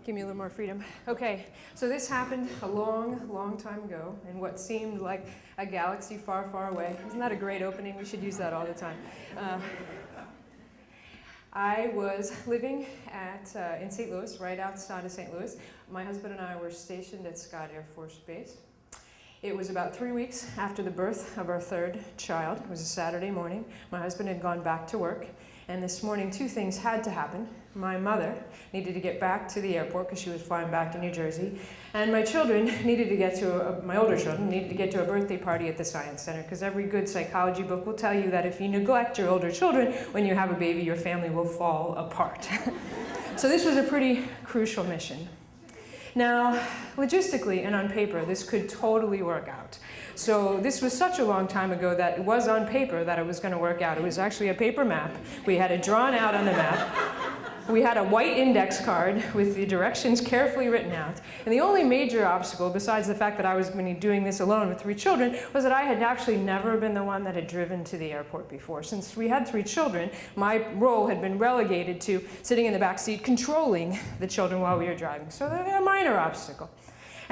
give me a little more freedom. Okay, so this happened a long, long time ago in what seemed like a galaxy far, far away. Isn't that a great opening? We should use that all the time. I was living in St. Louis, right outside of St. Louis. My husband and I were stationed at Scott Air Force Base. It was about 3 weeks after the birth of our third child. It was a Saturday morning. My husband had gone back to work, and this morning two things had to happen. My mother needed to get back to the airport because she was flying back to New Jersey, and my children needed to get to, my older children needed to get to a birthday party at the Science Center, because every good psychology book will tell you that if you neglect your older children, when you have a baby, your family will fall apart. So this was a pretty crucial mission. Now, logistically and on paper, this could totally work out. So this was such a long time ago that it was on paper that it was going to work out. It was actually a paper map. We had it drawn out on the map. We had a white index card with the directions carefully written out. And the only major obstacle, besides the fact that I was going to be doing this alone with 3 children, was that I had actually never been the one that had driven to the airport before. Since we had 3 children, my role had been relegated to sitting in the back seat, controlling the children while we were driving. So a minor obstacle.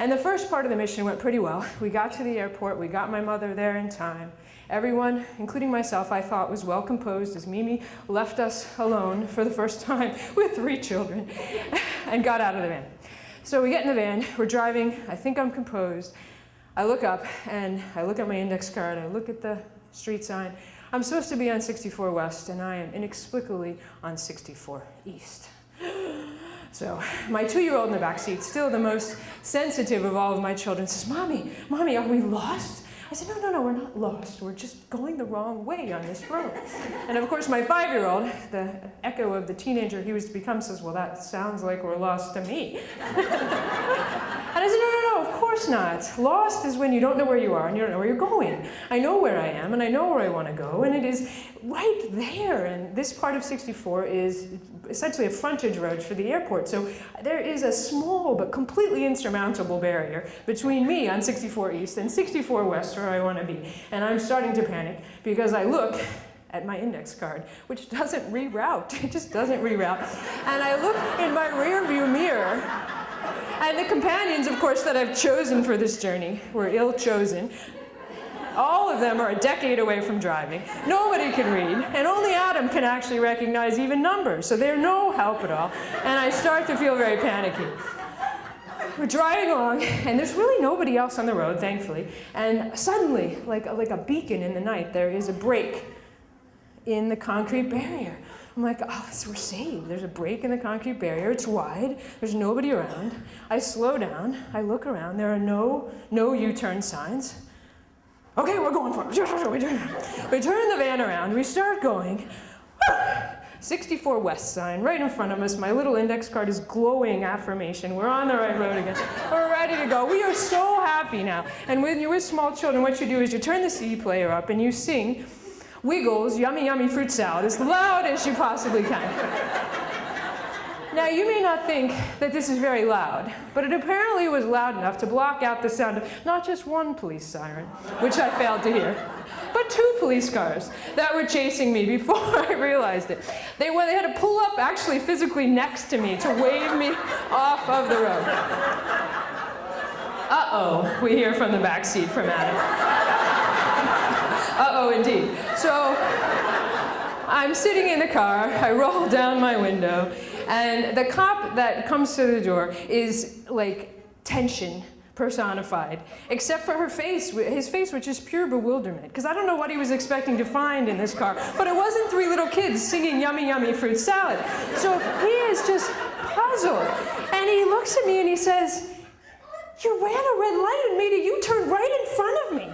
And the first part of the mission went pretty well. We got to the airport, we got my mother there in time. Everyone, including myself, I thought was well composed as Mimi left us alone for the first time with 3 children and got out of the van. So we get in the van, we're driving, I think I'm composed. I look up and I look at my index card, I look at the street sign. I'm supposed to be on 64 West and I am inexplicably on 64 East. So my 2-year-old in the back seat, still the most sensitive of all of my children, says, Mommy, are we lost? I said, no, we're not lost. We're just going the wrong way on this road. And of course, my 5-year-old, the echo of the teenager he was to become, says, well, that sounds like we're lost to me. And I said, no, of course not. Lost is when you don't know where you are and you don't know where you're going. I know where I am and I know where I want to go, and it is right there. And this part of 64 is essentially a frontage road for the airport. So there is a small but completely insurmountable barrier between me on 64 East and 64 West where I want to be. And I'm starting to panic because I look at my index card, which doesn't reroute. It just doesn't reroute. And I look in my rear view mirror, and the companions, of course, that I've chosen for this journey were ill-chosen. All of them are a decade away from driving. Nobody can read, and only Adam can actually recognize even numbers, so they're no help at all. And I start to feel very panicky. We're driving along, and there's really nobody else on the road, thankfully. And suddenly, like a beacon in the night, there is a break in the concrete barrier. I'm like, oh, we're saved. There's a break in the concrete barrier. It's wide. There's nobody around. I slow down. I look around. There are no U-turn signs. Okay, we're going for it. We turn the van around. We start going. 64 West sign right in front of us. My little index card is glowing affirmation. We're on the right road again. We're ready to go. We are so happy now. And when you're with small children, what you do is you turn the CD player up and you sing Wiggles Yummy Yummy Fruit Salad as loud as you possibly can. Now, you may not think that this is very loud, but it apparently was loud enough to block out the sound of not just one police siren, which I failed to hear, but 2 police cars that were chasing me before I realized it. They had to pull up actually physically next to me to wave me off of the road. Uh-oh, we hear from the back seat from Adam. Uh-oh, indeed. So I'm sitting in the car, I roll down my window, and the cop that comes to the door is like tension personified, except for his face, which is pure bewilderment, because I don't know what he was expecting to find in this car, but it wasn't 3 little kids singing Yummy Yummy Fruit Salad. So he is just puzzled, and he looks at me and he says, you ran a red light and made a U-turn right in front of me.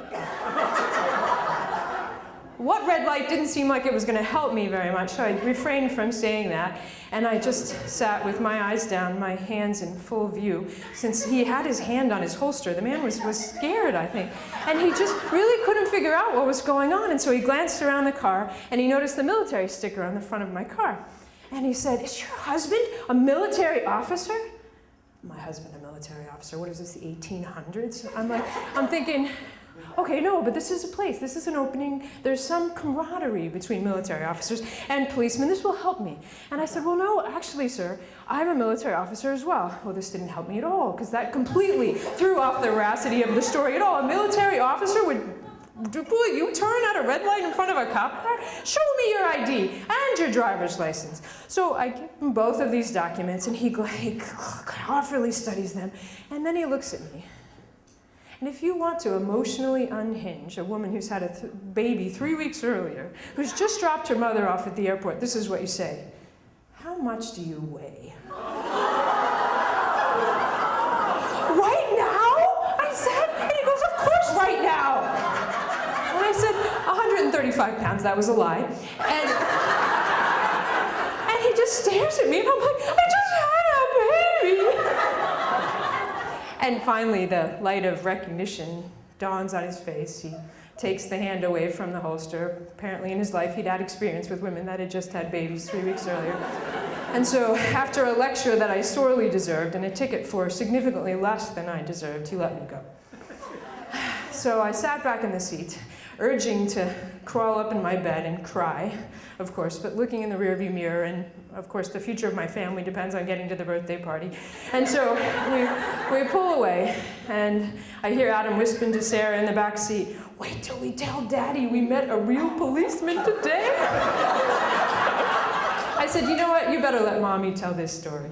What red light didn't seem like it was going to help me very much, so I refrained from saying that, and I just sat with my eyes down, my hands in full view. Since he had his hand on his holster, the man was scared, I think, and he just really couldn't figure out what was going on, and so he glanced around the car, and he noticed the military sticker on the front of my car. And he said, is your husband a military officer? My husband a military officer? What is this, the 1800s? I'm thinking, Okay, no, but this is a place. This is an opening. There's some camaraderie between military officers and policemen. This will help me. And I said, well, no, actually, sir, I'm a military officer as well. Well, this didn't help me at all, because that completely threw off the veracity of the story at all. A military officer would you turn at a red light in front of a cop car? Show me your ID and your driver's license. So I give him both of these documents, and he carefully studies them, and then he looks at me. And if you want to emotionally unhinge a woman who's had a baby 3 weeks earlier, who's just dropped her mother off at the airport, this is what you say. How much do you weigh? Right now? I said. And he goes, of course, right now. And I said, 135 pounds, that was a lie. And he just stares at me, and I'm like, I just had a baby. And finally, the light of recognition dawns on his face. He takes the hand away from the holster. Apparently in his life, he'd had experience with women that had just had babies 3 weeks earlier. And so after a lecture that I sorely deserved and a ticket for significantly less than I deserved, he let me go. So I sat back in the seat, urging to crawl up in my bed and cry, of course, but looking in the rearview mirror, and of course the future of my family depends on getting to the birthday party. And so we pull away, and I hear Adam whispering to Sarah in the back seat, wait till we tell Daddy we met a real policeman today. I said, you know what, you better let Mommy tell this story.